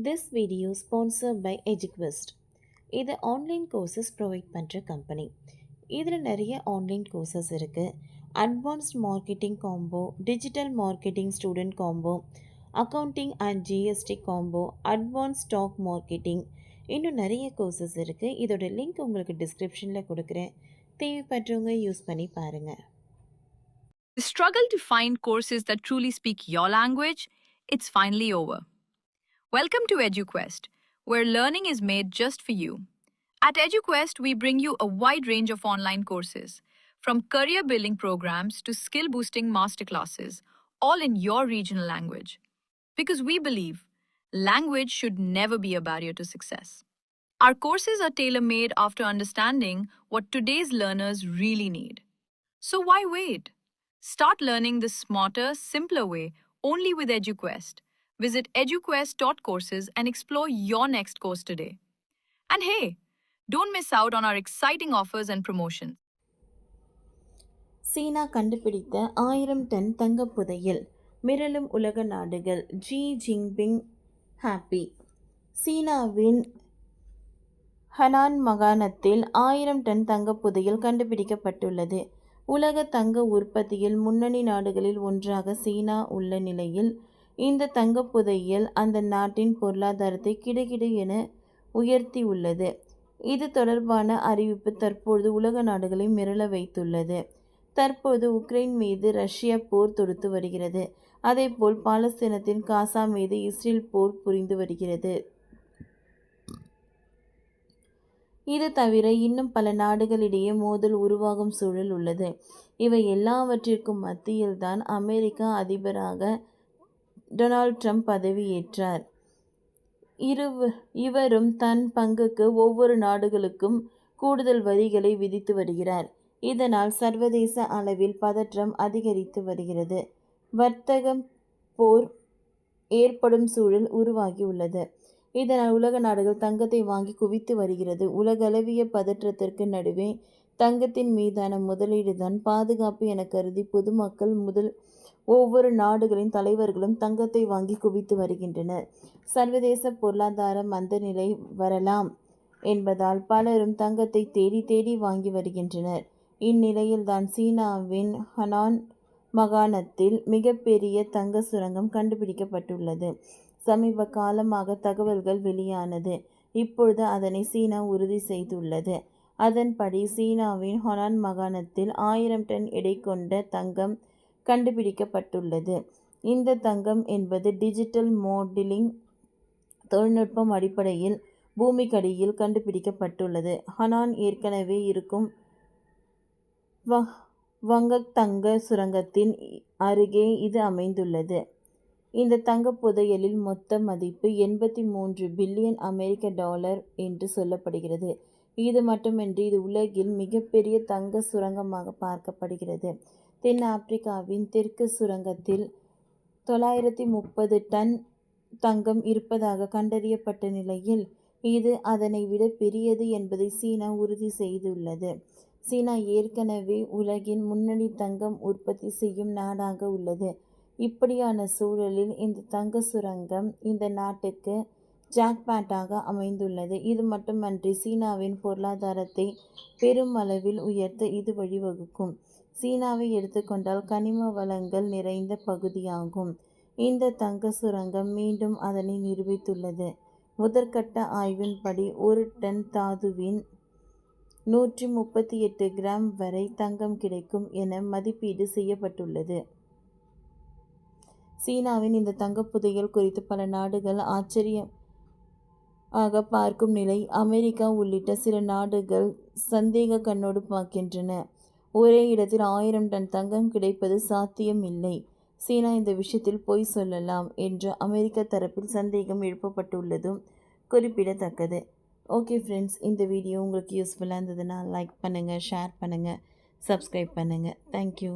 This video sponsored by EduQuest. இது online courses provide பண்ணுற கம்பெனி. இதில் நிறைய ஆன்லைன் கோர்சஸ் இருக்குது. Advanced marketing combo, digital marketing student combo, accounting and GST combo, advance stock marketing, இன்னும் நிறைய கோர்சஸ் இருக்குது. இதோட லிங்க் உங்களுக்கு டிஸ்கிரிப்ஷனில் கொடுக்குறேன். தேவைப்படுறவங்க யூஸ் பண்ணி பாருங்கள். The struggle to find courses that truly speak your language, it's finally over. Welcome to EduQuest, where learning is made just for you. At EduQuest, we bring you a wide range of online courses, from career building programs to skill boosting masterclasses, all in your regional language. Because we believe language should never be a barrier to success. Our courses are tailor made after understanding what today's learners really need. So why wait? Start learning the smarter, simpler way only with EduQuest. Visit eduquest.courses and explore your next course today. And hey, don't miss out on our exciting offers and promotions. சீனா கண்டுபிடித்த 1000 ton தங்கப் புதையல், மிரளும் உலக நாடுகள். Xi Jinping happy. சீனாவின் ஹனான் மாகாணத்தில் 1000 ton தங்கப் புதையல் கண்டுபிடிக்கப்பட்டுள்ளது. உலக தங்க உற்பத்தியில் முன்னணி நாடுகளில் ஒன்றாக சீனா உள்ள நிலையில் இந்த தங்கப் புதையல் அந்த நாட்டின் பொருளாதாரத்தை கிடுகிடு என உயர்த்தியுள்ளது. இது தொடர்பான அறிவிப்பு தற்போது உலக நாடுகளை மிரள வைத்துள்ளது. தற்போது உக்ரைன் மீது ரஷ்யா போர் தொடுத்து வருகிறது. அதேபோல் பாலஸ்தீனத்தின் காசா மீது இஸ்ரேல் போர் புரிந்து வருகிறது. இது தவிர இன்னும் பல நாடுகளிடையே மோதல் உருவாகும் சூழல் உள்ளது. இவை எல்லாவற்றிற்கும் மத்தியில்தான் அமெரிக்க அதிபராக டொனால்ட் ட்ரம்ப் பதவியேற்றார். இவரும் தன் பங்குக்கு ஒவ்வொரு நாடுகளுக்கும் கூடுதல் வரிகளை விதித்து வருகிறார். இதனால் சர்வதேச அளவில் பதற்றம் அதிகரித்து வருகிறது. வர்த்தக போர் ஏற்படும் சூழல் உருவாகியுள்ளது. இதனால் உலக நாடுகள் தங்கத்தை வாங்கி குவித்து வருகிறது. உலகளவிய பதற்றத்திற்கு நடுவே தங்கத்தின் மீதான முதலீடுதான் பாதுகாப்பு என கருதி பொதுமக்கள் ஒவ்வொரு நாடுகளின் தலைவர்களும் தங்கத்தை வாங்கி குவித்து வருகின்றனர். சர்வதேச பொருளாதார மந்த நிலை வரலாம் என்பதால் பலரும் தங்கத்தை தேடி தேடி வாங்கி வருகின்றனர். இந்நிலையில்தான் சீனாவின் ஹனான் மாகாணத்தில் மிகப்பெரிய தங்க சுரங்கம் கண்டுபிடிக்கப்பட்டுள்ளது. சமீப காலமாக தகவல்கள் வெளியானது. இப்பொழுது அதனை சீனா உறுதி செய்துள்ளது. அதன்படி சீனாவின் ஹனான் மாகாணத்தில் 1000 டன் எடை கொண்ட தங்கம் கண்டுபிடிக்கப்பட்டுள்ளது. இந்த தங்கம் என்பது டிஜிட்டல் மாடலிங் தொழில்நுட்பம் அடிப்படையில் பூமிக்கடியில் கண்டுபிடிக்கப்பட்டுள்ளது. ஹனான் ஏற்கனவே இருக்கும் வங்கக் தங்க சுரங்கத்தின் அருகே இது அமைந்துள்ளது. இந்த தங்கப் புதையலில் மொத்த மதிப்பு 83 பில்லியன் அமெரிக்க டாலர் என்று சொல்லப்படுகிறது. இது மட்டுமின்றி இது உலகில் மிகப்பெரிய தங்க சுரங்கமாக பார்க்கப்படுகிறது. தென் ஆப்பிரிக்காவின் தெற்கு சுரங்கத்தில் 930 டன் தங்கம் இருப்பதாக கண்டறியப்பட்ட நிலையில் இது அதனை விட பெரியது என்பதை சீனா உறுதி செய்துள்ளது. சீனா ஏற்கனவே உலகின் முன்னணி தங்கம் உற்பத்தி செய்யும் நாடாக உள்ளது. இப்படியான சூழலில் இந்த தங்க சுரங்கம் இந்த நாட்டுக்கு ஜாக்பாட்டாக அமைந்துள்ளது. இது மட்டுமன்றி சீனாவின் பொருளாதாரத்தை பெரும் அளவில் உயர்த்த இது வழிவகுக்கும். சீனாவை எடுத்துக்கொண்டால் கனிம வளங்கள் நிறைந்த பகுதியாகும். இந்த தங்க சுரங்கம் மீண்டும் அதனை நிரூபித்துள்ளது. முதற்கட்ட ஆய்வின்படி 1 டன் தாதுவின் 138 கிராம் வரை தங்கம் கிடைக்கும் என மதிப்பீடு செய்யப்பட்டுள்ளது. சீனாவின் இந்த தங்கப் புதையல் குறித்து பல நாடுகள் ஆச்சரியமாக பார்க்கும் நிலை அமெரிக்கா உள்ளிட்ட சில நாடுகள் சந்தேக கண்ணோடு பார்க்கின்றன. ஒரே இடத்தில் 1000 டன் தங்கம் கிடைப்பது சாத்தியம் இல்லை. சீனா இந்த விஷயத்தில் பொய் சொல்லலாம் என்ற அமெரிக்க தரப்பில் சந்தேகம் எழுப்பப்பட்டுள்ளதும் குறிப்பிடத்தக்கது. ஓகே ஃப்ரெண்ட்ஸ், இந்த வீடியோ உங்களுக்கு யூஸ்ஃபுல்லாக இருந்ததுன்னா லைக் பண்ணுங்கள், ஷேர் பண்ணுங்கள், சப்ஸ்கிரைப் பண்ணுங்கள். தேங்க்யூ.